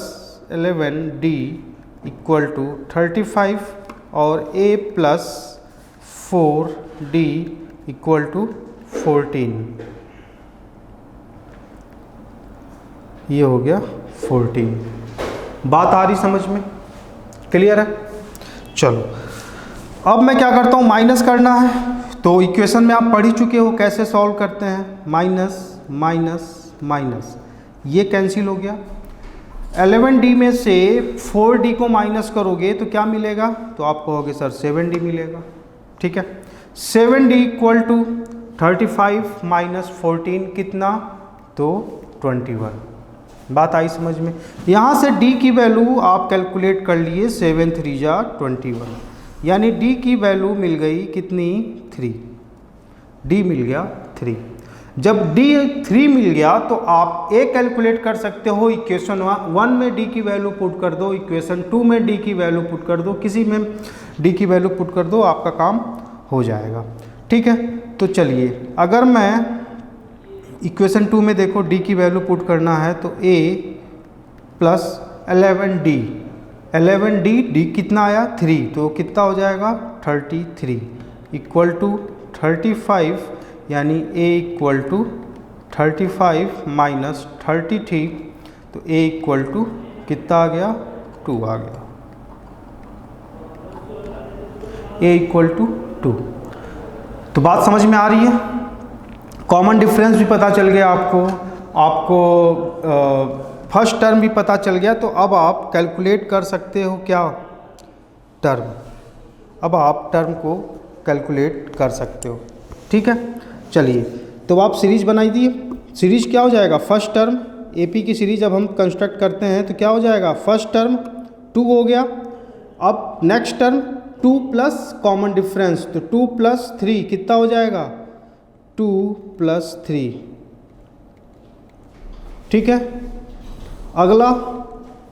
11d equal to 35 और a plus 4d equal to 14, ये हो गया 14। बात आ रही समझ में, क्लियर है। चलो अब मैं क्या करता हूँ, माइनस करना है। तो इक्वेशन में आप पढ़ ही चुके हो कैसे सॉल्व करते हैं, माइनस माइनस माइनस, ये कैंसिल हो गया। 11d में से 4d को माइनस करोगे तो क्या मिलेगा, तो आप कहोगे सर 7d मिलेगा। ठीक है, 7d इक्वल टू 35 माइनस 14 कितना, तो 21। बात आई समझ में। यहाँ से d की वैल्यू आप कैलकुलेट कर लिए, 7 3 जा 21, यानी d की वैल्यू मिल गई कितनी, 3। d मिल गया 3। जब d 3 मिल गया तो आप a कैलकुलेट कर सकते हो, इक्वेशन 1 में d की वैल्यू पुट कर दो, इक्वेशन 2 में d की वैल्यू पुट कर दो, किसी में d की वैल्यू पुट कर दो, आपका काम हो जाएगा। ठीक है, तो चलिए अगर मैं इक्वेशन 2 में देखो d की वैल्यू पुट करना है तो a प्लस 11d d कितना आया 3, तो कितना हो जाएगा 33 इक्वल टू 35, यानी a इक्वल टू 35 माइनस 33, तो a इक्वल टू कितना आ गया, 2 आ गया, a इक्वल टू 2। तो बात समझ में आ रही है, कॉमन डिफरेंस भी पता चल गया आपको फर्स्ट टर्म भी पता चल गया। तो अब आप कैलकुलेट कर सकते हो क्या, टर्म। अब आप टर्म को कैलकुलेट कर सकते हो। ठीक है, चलिए तो आप सीरीज बनाई दिए। सीरीज क्या हो जाएगा, फर्स्ट टर्म AP की सीरीज जब हम कंस्ट्रक्ट करते हैं तो क्या हो जाएगा, फर्स्ट टर्म 2 हो गया। अब next term 2 plus common difference, तो 2 प्लस 3 कितना हो जाएगा, 2 प्लस 3। ठीक है, अगला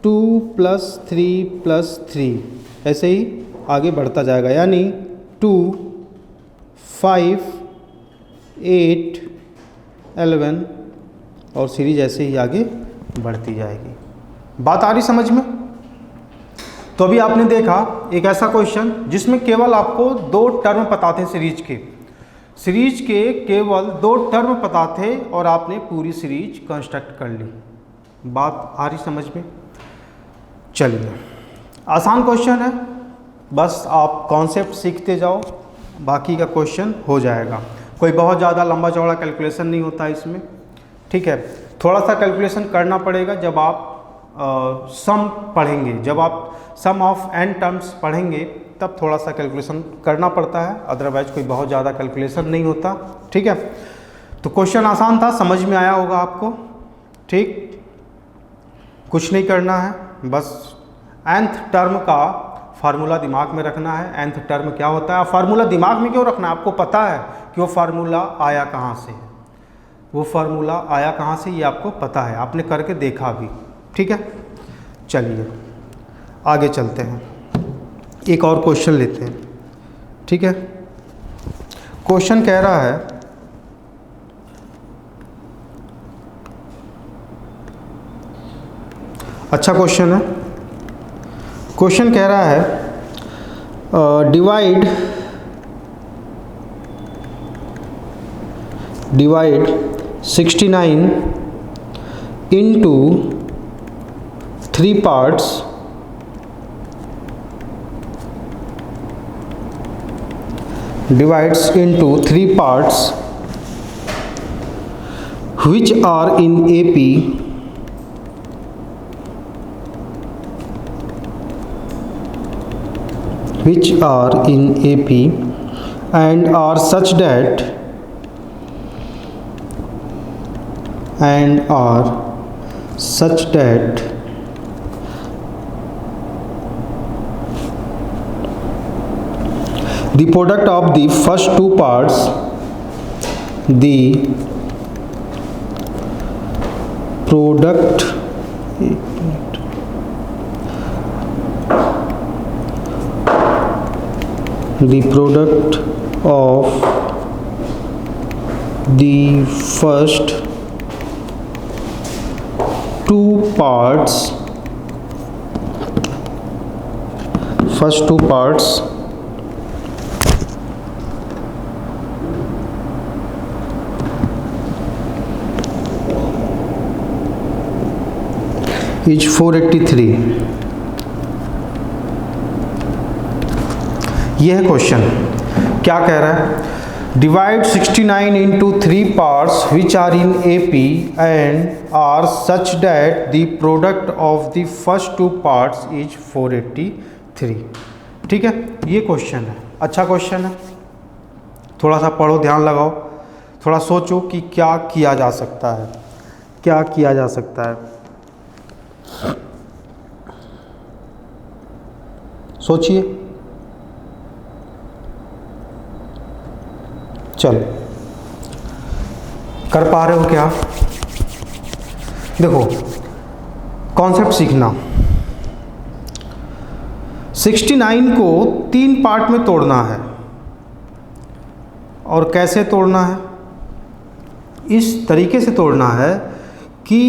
2 प्लस 3 प्लस 3, ऐसे ही आगे बढ़ता जाएगा, यानी 2 5 8 11 और सीरीज ऐसे ही आगे बढ़ती जाएगी। बात आ रही समझ में। तो अभी आपने देखा एक ऐसा क्वेश्चन जिसमें केवल आपको 2 टर्म पता थे सीरीज के केवल 2 टर्म पता थे और आपने पूरी सीरीज कंस्ट्रक्ट कर ली। बात आ रही समझ में। चलिए आसान क्वेश्चन है, बस आप कॉन्सेप्ट सीखते जाओ, बाकी का क्वेश्चन हो जाएगा। कोई बहुत ज़्यादा लंबा चौड़ा कैलकुलेशन नहीं होता इसमें। ठीक है, थोड़ा सा कैलकुलेशन करना पड़ेगा जब आप सम पढ़ेंगे, जब आप सम ऑफ n टर्म्स पढ़ेंगे तब थोड़ा सा कैलकुलेशन करना पड़ता है, अदरवाइज कोई बहुत ज़्यादा कैलकुलेशन नहीं होता। ठीक है, तो क्वेश्चन आसान था, समझ में आया होगा आपको। ठीक, कुछ नहीं करना है, बस nth टर्म का फार्मूला दिमाग में रखना है। nth टर्म क्या होता है, फार्मूला दिमाग में क्यों रखना है, आपको पता है कि वो फार्मूला आया कहाँ से, वो फार्मूला आया कहाँ से, ये आपको पता है, आपने करके देखा भी। ठीक है, चलिए आगे चलते हैं, एक और क्वेश्चन लेते हैं। ठीक है, क्वेश्चन कह रहा है अच्छा क्वेश्चन है। क्वेश्चन कह रहा है divide divide 69 into 3 parts divides into 3 parts which are in AP and are such that the product of the first two parts the product of the first two parts is 483। यह है question. क्या कह रहा है? Divide 69 into 3 parts which are in AP and are such that the product of the first two parts is 483। ठीक है, ये question है। अच्छा क्वेश्चन है, थोड़ा सा पढ़ो, ध्यान लगाओ, थोड़ा सोचो कि क्या किया जा सकता है, क्या किया जा सकता है। सोचिए, चलो कर पा रहे हो क्या? देखो कॉन्सेप्ट सीखना। 69 को 3 पार्ट में तोड़ना है, और कैसे तोड़ना है? इस तरीके से तोड़ना है कि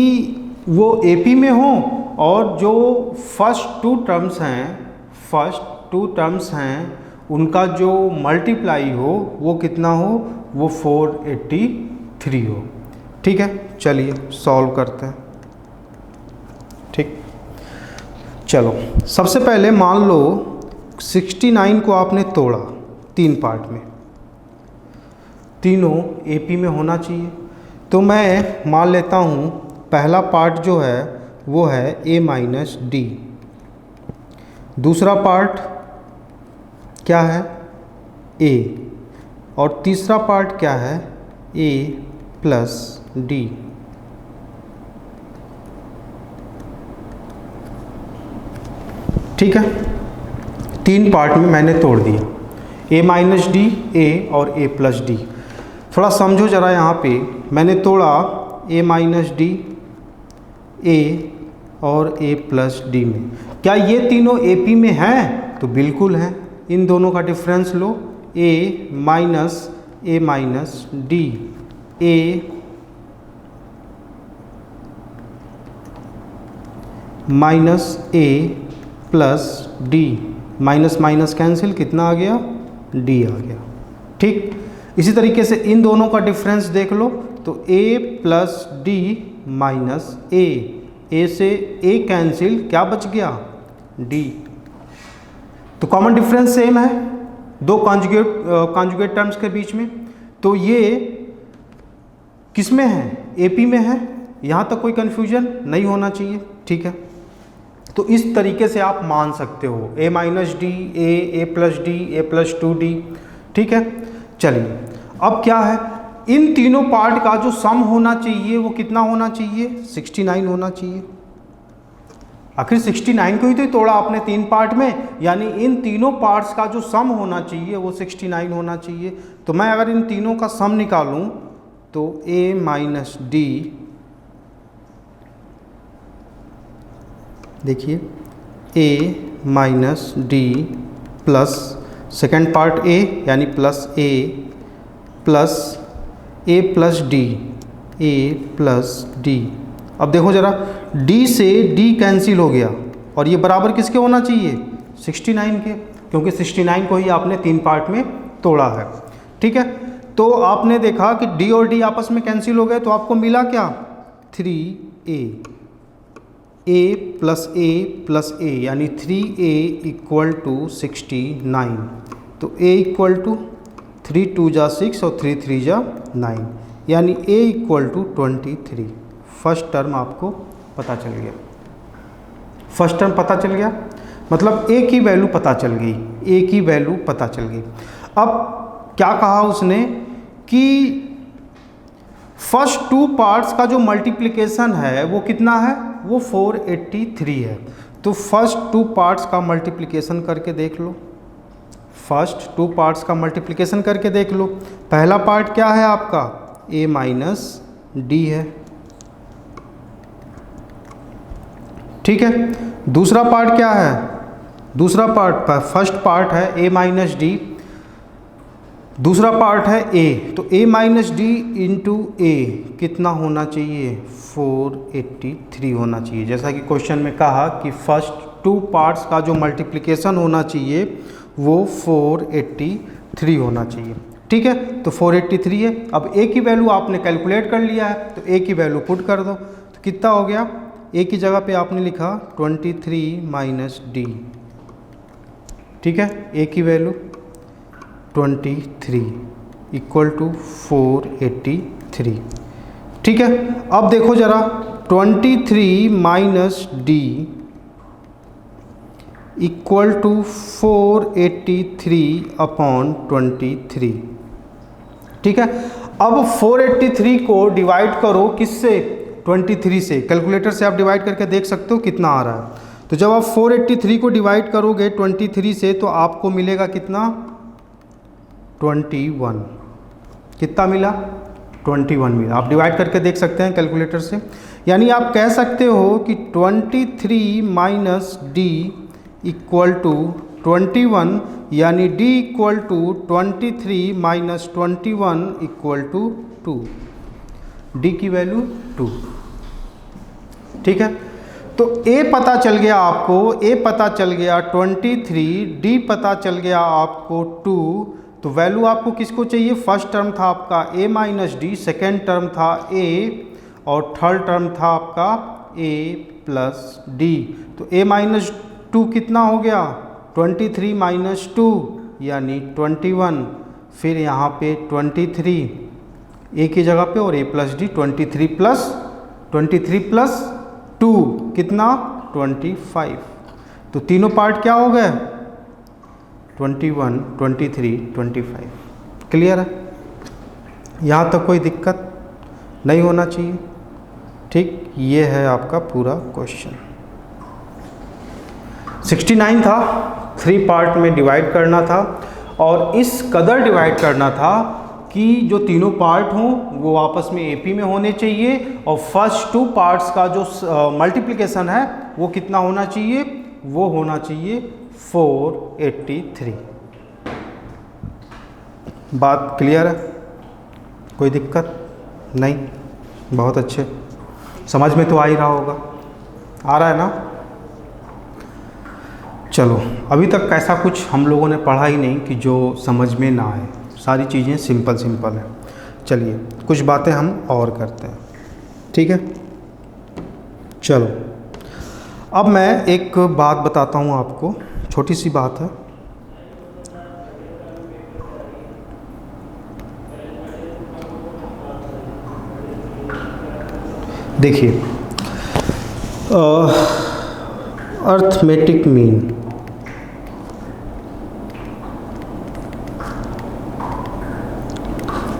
वो AP में हो और जो फर्स्ट टू टर्म्स हैं उनका जो मल्टीप्लाई हो वो कितना हो? वो 483 हो। ठीक है, चलिए सॉल्व करते हैं। ठीक, चलो सबसे पहले मान लो 69 को आपने तोड़ा 3 पार्ट में, तीनों AP में होना चाहिए। तो मैं मान लेता हूँ पहला पार्ट जो है वो है A माइनस D, दूसरा पार्ट क्या है? A, और तीसरा पार्ट क्या है? A plus D। ठीक है, 3 पार्ट में मैंने तोड़ दिया, A माइनस डी, A और A प्लस D। थोड़ा समझो ज़रा, यहाँ पे मैंने तोड़ा A माइनस डी, A और A प्लस D में। क्या ये तीनों AP में हैं? तो बिल्कुल हैं। इन दोनों का difference low, A minus D, A minus A plus D, minus minus cancel, कितना आ गया? D आ गया। ठीक, इसी तरीके से इन दोनों का डिफरेंस देख लो, तो A plus D minus A से A कैंसिल, क्या बच गया? D। तो कॉमन डिफरेंस सेम है दो कॉन्जुगेट टर्म्स के बीच में। तो ये किस में है? AP में है। यहाँ तक कोई कन्फ्यूजन नहीं होना चाहिए। ठीक है, तो इस तरीके से आप मान सकते हो A minus D, A plus D, A plus 2D। ठीक है, चलिए अब क्या है? इन तीनों पार्ट का जो सम होना चाहिए वो कितना होना चाहिए? 69 होना चाहिए। आखिर 69 को ही तो तोड़ा आपने 3 पार्ट में, यानी इन तीनों पार्ट्स का जो सम होना चाहिए वो 69 होना चाहिए। तो मैं अगर इन तीनों का सम निकालूं तो A माइनस डी, देखिए A minus D plus second part A यानी plus A plus A plus D, A plus D. अब देखो ज़रा, D से D कैंसिल हो गया और ये बराबर किसके होना चाहिए? 69 के, क्योंकि 69 को ही आपने 3 पार्ट में तोड़ा है। ठीक है, तो आपने देखा कि डी और डी आपस में कैंसिल हो गए, तो आपको मिला क्या 3a, a प्लस a यानी 3a इक्वल टू 69। तो a इक्वल टू 3 2 जा 6 और 3 3 जा 9 यानी a equal to 23। First term आपको पता चल गया, फर्स्ट टर्म पता चल गया, मतलब a की वैल्यू पता चल गई, a की वैल्यू पता चल गई। अब क्या कहा उसने कि फर्स्ट टू पार्ट्स का जो मल्टीप्लिकेशन है वो कितना है, वो 483 है। तो फर्स्ट टू पार्ट्स का मल्टीप्लिकेशन करके देख लो, फर्स्ट टू पार्ट्स का मल्टीप्लिकेशन करके देख लो। पहला पार्ट क्या है आपका a माइनस डी है, ठीक है। दूसरा पार्ट क्या है, दूसरा पार्ट, फर्स्ट पार्ट है a माइनस डी, दूसरा पार्ट है a, तो a माइनस डी इंटू ए कितना होना चाहिए 483 होना चाहिए। जैसा कि क्वेश्चन में कहा कि फर्स्ट टू पार्ट्स का जो मल्टीप्लिकेशन होना चाहिए वो 483 होना चाहिए, ठीक है। तो 483 है। अब a की वैल्यू आपने कैलकुलेट कर लिया है, तो a की वैल्यू पुट कर दो, तो कितना हो गया, a की जगह पे आपने लिखा 23 माइनस डी, ठीक है। a की वैल्यू 23 इक्वल टू 483, ठीक है। अब देखो जरा 23 minus d equal to 483 upon 23, ठीक है। अब 483 को डिवाइड करो किससे, 23 से। कैलकुलेटर से आप डिवाइड करके देख सकते हो कितना आ रहा है। तो जब आप 483 को डिवाइड करोगे 23 से तो आपको मिलेगा कितना 21। कितना मिला 21 मिला। आप डिवाइड करके देख सकते हैं कैलकुलेटर से। यानी आप कह सकते हो कि 23 माइनस डी इक्वल टू 21, यानी d equal to 23 minus 21 equal to 2, d की वैल्यू 2, ठीक है। तो a पता चल गया आपको, a पता चल गया 23, d पता चल गया आपको 2। तो वैल्यू आपको किसको चाहिए, फर्स्ट टर्म था आपका a minus D, second term था a और थर्ड टर्म था आपका a प्लस डी। तो a माइनस 2 कितना हो गया 23 माइनस 2 यानी 21, फिर यहाँ पे 23 a की जगह पे और a प्लस डी, 23 प्लस 2 कितना 25। तो तीनों पार्ट क्या हो गए 21, 23, 25। क्लियर है, यहाँ तक कोई दिक्कत नहीं होना चाहिए, ठीक। ये है आपका पूरा क्वेश्चन। 69 था, 3 पार्ट में डिवाइड करना था और इस कदर डिवाइड करना था कि जो तीनों पार्ट हों वो आपस में एपी में होने चाहिए और फर्स्ट 2 पार्ट्स का जो मल्टीप्लिकेशन है वो कितना होना चाहिए, वो होना चाहिए 483। बात क्लियर है, कोई दिक्कत नहीं, बहुत अच्छे, समझ में तो आ ही रहा होगा, आ रहा है ना। चलो अभी तक ऐसा कुछ हम लोगों ने पढ़ा ही नहीं कि जो समझ में ना आए, सारी चीज़ें सिंपल हैं। चलिए कुछ बातें हम और करते हैं, ठीक है। चलो अब मैं एक बात बताता हूँ आपको, छोटी सी बात है। देखिए अर्थमेटिक मीन,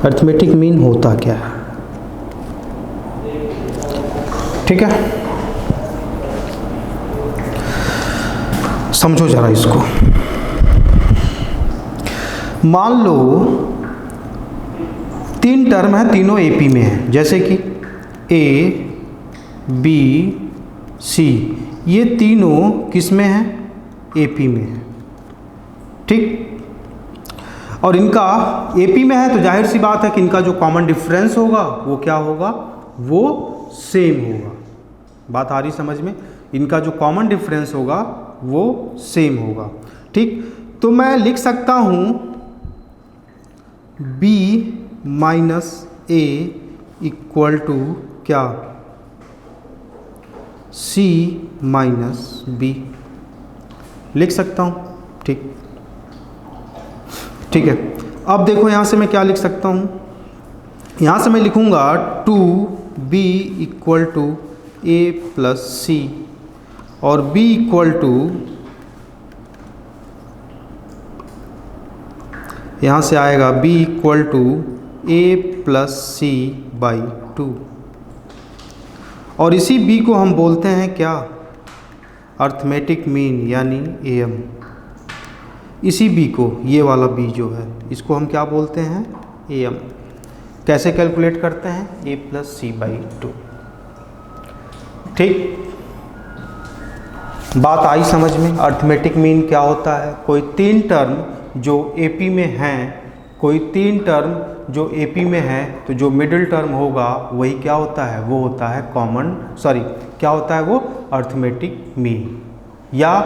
अर्थमेटिक मीन होता क्या है, ठीक है। समझो जरा इसको। मान लो 3 टर्म है, तीनों एपी में है, जैसे कि ए बी सी, ये तीनों किस में हैं, एपी में है, ठीक। और इनका एपी में है तो जाहिर सी बात है कि इनका जो कॉमन डिफरेंस होगा वो क्या होगा, वो सेम होगा। बात आ रही समझ में, इनका जो कॉमन डिफरेंस होगा वो सेम होगा, ठीक। तो मैं लिख सकता हूँ B minus a equal to क्या, सी माइनस बी लिख सकता हूँ। ठीक है। अब देखो यहाँ से मैं क्या लिख सकता हूँ, यहाँ से मैं लिखूँगा 2b equal to a plus c और b इक्वल टू, यहाँ से आएगा b equal to a plus c by 2 और इसी b को हम बोलते हैं क्या, अर्थमेटिक मीन यानी am। इसी b को, ये वाला b जो है, इसको हम क्या बोलते हैं, am। कैसे कैलकुलेट करते हैं, a प्लस सी बाई 2। ठीक, बात आई समझ में। अर्थमेटिक मीन क्या होता है, कोई तीन टर्म जो AP में हैं, कोई तीन टर्म जो AP में है, तो जो मिडिल टर्म होगा वही क्या होता है, वो होता है क्या होता है वो, अर्थमेटिक मीन। या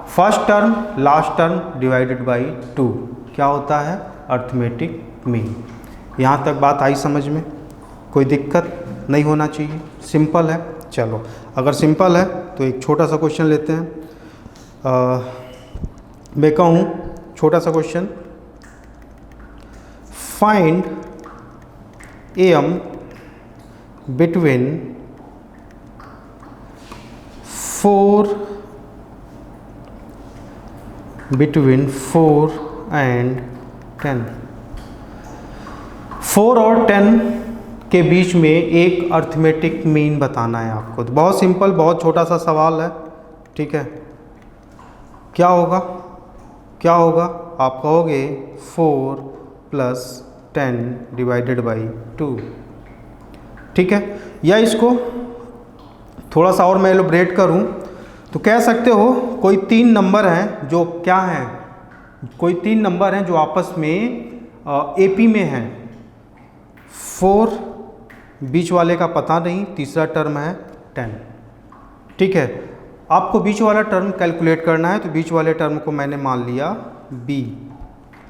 first term last term divided by 2 क्या होता है, अर्थमेटिक मीन। यहाँ तक बात आई समझ में, कोई दिक्कत नहीं होना चाहिए, सिंपल है। चलो, अगर सिंपल है तो एक छोटा सा क्वेश्चन लेते हैं। मैं कहूँ छोटा सा question, find AM between 4 and 10। 4 और 10 के बीच में एक अर्थमेटिक मीन बताना है आपको। तो बहुत सिंपल, बहुत छोटा सा सवाल है। ठीक है, क्या होगा आप कहोगे 4 प्लस 10 डिवाइडेड बाई 2। ठीक है, या इसको थोड़ा सा और मैं एलोब्रेट करूं तो कह सकते हो कोई तीन नंबर हैं जो क्या हैं, कोई तीन नंबर हैं जो आपस में AP में हैं। 4 बीच वाले का पता नहीं, तीसरा टर्म है 10। ठीक है, आपको बीच वाला टर्म कैलकुलेट करना है, तो बीच वाले टर्म को मैंने मान लिया B।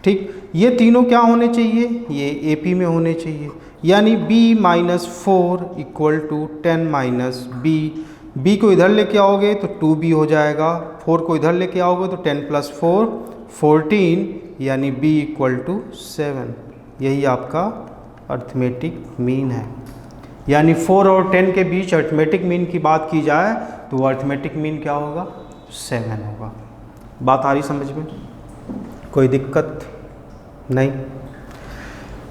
ठीक, ये तीनों क्या होने चाहिए, ये AP में होने चाहिए, यानी B minus 4 equal to 10 minus B। B को इधर लेके आओगे तो 2B हो जाएगा, 4 को इधर लेके आओगे तो 10 प्लस 4 14, यानी B इक्वल टू 7। यही आपका अर्थमेटिक मीन है। यानी 4 और 10 के बीच अर्थमेटिक मीन की बात की जाए तो अर्थमेटिक मीन क्या होगा, 7 होगा। बात आ रही समझ में, कोई दिक्कत नहीं।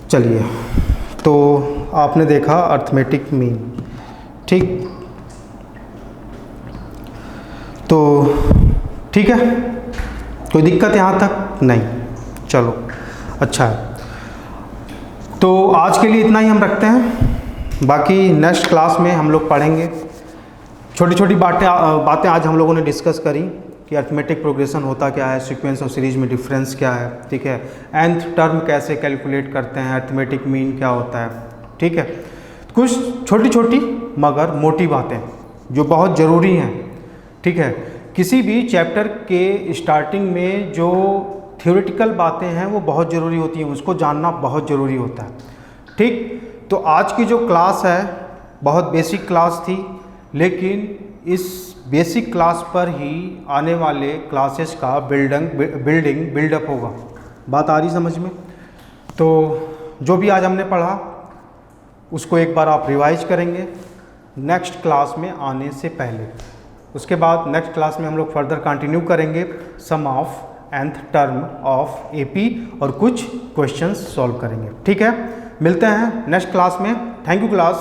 चलिए, तो आपने देखा अर्थमेटिक मीन। ठीक, तो ठीक है, कोई दिक्कत यहाँ तक नहीं। चलो, अच्छा है। तो आज के लिए इतना ही हम रखते हैं, बाकी नेक्स्ट क्लास में हम लोग पढ़ेंगे। छोटी छोटी बातें आज हम लोगों ने डिस्कस करी कि अर्थमेटिक प्रोग्रेशन होता क्या है, सीक्वेंस और सीरीज में डिफरेंस क्या है। ठीक है, nth टर्म कैसे कैलकुलेट करते हैं, अर्थमेटिक मीन क्या होता है। ठीक है, कुछ छोटी छोटी मगर मोटी बातें जो बहुत ज़रूरी हैं। ठीक है, किसी भी चैप्टर के स्टार्टिंग में जो थ्योरेटिकल बातें हैं वो बहुत ज़रूरी होती हैं, उसको जानना बहुत ज़रूरी होता है। ठीक, तो आज की जो क्लास है बहुत बेसिक क्लास थी, लेकिन इस बेसिक क्लास पर ही आने वाले क्लासेस का बिल्डअप होगा। बात आ रही समझ में। तो जो भी आज हमने पढ़ा उसको एक बार आप रिवाइज करेंगे नेक्स्ट क्लास में आने से पहले। उसके बाद नेक्स्ट क्लास में हम लोग फर्दर कंटिन्यू करेंगे sum of nth term of AP और कुछ क्वेश्चंस सॉल्व करेंगे। ठीक है, मिलते हैं नेक्स्ट क्लास में। Thank you class.